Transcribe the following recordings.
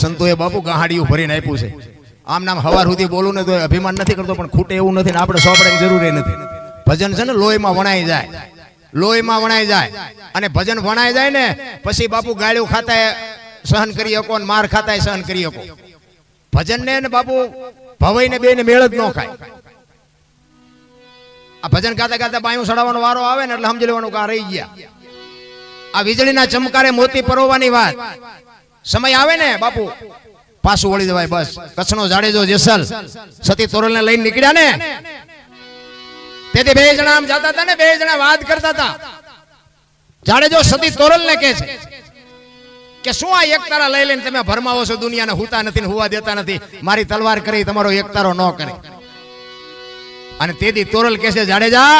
સંતોએ બાપુ ગાહાડીયું ભરીને આપ્યું છે. આમ નામ હવાર સુધી બોલું ને તો અભિમાન નથી કરતો, પણ ખૂટે એવું નથી ને આપણે સોંપડાની જરૂર નથી. ભજન છે ને લોહીમાં વણાઈ જાય, લોહીમાં વણાઈ જાય. અને ભજન વણાઈ જાય ને પછી બાપુ ગાળ્યું ખાતા સહન કરી શકો ને માર ખાતા સહન કરી શકો. ભજન ને બાપુ ભવાઈ ને બે ને મેળ જ ન ખાય. આ ભજન ગાતા ગાતા બાયું સડાવવાનો વારો આવે ને એટલે સમજી લેવાનું કે આ રહી ગયા. આ વીજળીના ચમકારે મોતી પરોવાની વાત સમય આવે ને બાપુ પાછું વળી જવાય. બસ કચ્છનો જાડેજો જેસલ સતી તોરલ ને લઈને નીકળ્યા ને તેથી બે જણા આમ જતા હતા ને બે જણા વાત કરતા હતા. જાડેજો સતી તોરલ ને કહે છે કે શું આ એક તારા લઈ લઈને તમે ભરમાવો છો, દુનિયાને હુતા નથી ને હુવા દેતા નથી. મારી તલવાર કરી તમારો એક તારો ન કરે. અને તેથી તોરલ કહે છે જાડેજા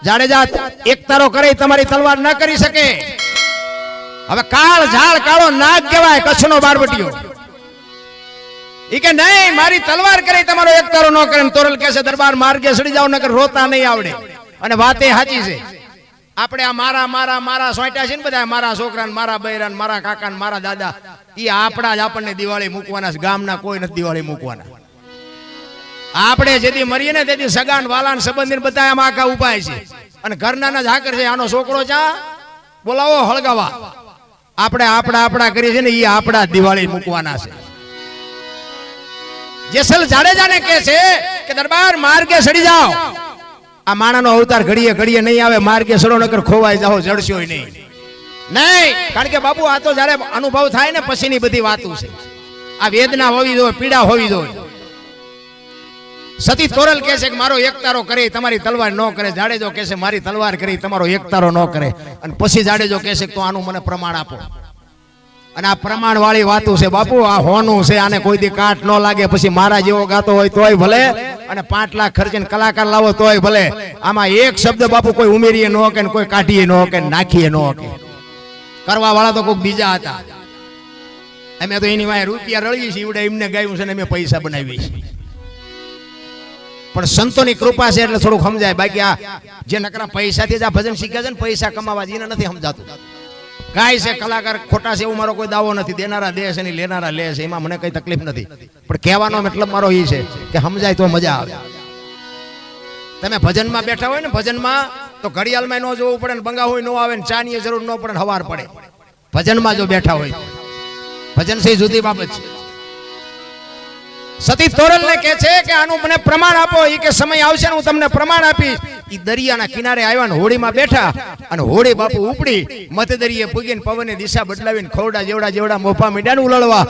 જાડેજા એક તારો કરે તમારી તલવાર ન કરી શકે. હવે કાળ ઝાડ કાળો નાગ કહેવાય કચ્છનો બારવટીયો. ઈ કે નહીં મારી તલવાર કરી તમારો એક તારો ન કરે. તોરલ કહે છે દરબાર માર્ગે સડી જાવ નકર રોતા નહીં આવડે. અને વાતે સાચી છે. આપણે આ મારા મારા મારા સોંટ્યા છે ને બધા, મારા છોકરા ને મારા બૈરા ને મારા કાકા ને મારા દાદા, એ આપણા જ આપણને દિવાળી મૂકવાના છે. ગામના કોઈ નથી દિવાળી મૂકવાના. આપણે જેથી મરીએ ને તેથી સગાન વાલાન સંબંધી બધા આમાં આખા ઉપાય છે. અને ઘરના જ હાકર છે આનો છોકરો ચા બોલાવો હળગાવા. આપણે આપણા કરીએ છીએ ને એ આપણા દિવાળી મૂકવાના છે. જેસલ જાડેજાને કહે છે કે દરબાર માર્ગે સડી જાઓ. આ માણાનો અવતાર ઘડીએ ઘડીએ નહીં આવે. માર્ગે સડો નકર ખોવાઈ જાઓ, જડશો નહીં. નહીં, કારણ કે બાપુ આ તો જયારે અનુભવ થાય ને પછીની બધી વાતો છે. આ વેદના હોવી જોઈએ, પીડા હોવી જોઈએ. સતી તોરલ કહે છે કે મારો એક તારો કરે તમારી તલવાર ન કરે. જાડેજો કહે છે મારી તલવાર કરી તમારો એક તારો ન કરે. અને પછી જાડેજો કહે છે તો આનું મને પ્રમાણ આપો. અને આ પ્રમાણ વાળી વાતો છે બાપુ. આ હોનું છે, આને કોઈ દી કાટ ન લાગે. પછી મારા જેવો ગાતો હોય તોય ભલે, અને 5 લાખ ખર્ચીને કલાકાર લાવો તોય ભલે. આમાં એક શબ્દ બાપુ કોઈ ઉમેરીએ ન કે કોઈ કાઢીએ ન કે નાખીએ ન કે. કરવા વાળા તો કોઈ બીજા હતા. અમે તો એની વાય રૂપિયા રળીએ છીએ, એવડે એમને ગાયું છે ને અમે પૈસા બનાવીએ છીએ. પણ સંતોની કૃપા છે એટલે થોડુંક સમજાય. બાકી આ જે નકરા પૈસાથી જ આ ભજન શીખ્યા છે ને પૈસા કમાવા એને નથી સમજાતું. ગાય છે કલાકાર ખોટા છે એવું મારો કોઈ દાવો નથી. દેનારા દે છે ને લેનારા લે છે, એમાં મને કઈ તકલીફ નથી. પણ કહેવાનો મતલબ મારો એ છે કે સમજાય તો મજા આવે. તમે ભજનમાં બેઠા હોય ને ભજનમાં તો ઘડિયાળમાં ન જોવું પડે ને બંગા હોય ન આવે ને ચાની જરૂર ન પડે, હવાર પડે. ભજનમાં જો બેઠા હોય ભજન છે જુદી બાબત છે. સતી તોરલ ને કહે છે કે આનું મને પ્રમાણ આપો. એ કે સમય આવશે ને હું તમને પ્રમાણ આપીશ. ઈ દરિયાના કિનારે આવ્યા ને હોડીમાં બેઠા અને હોડી બાપુ ઉપડી મત દરિયે પૂગીને પવને દિશા બદલાવીને ખોરડા જેવડા જેવડા મોફા મીડ્યા ને ઉલળવા.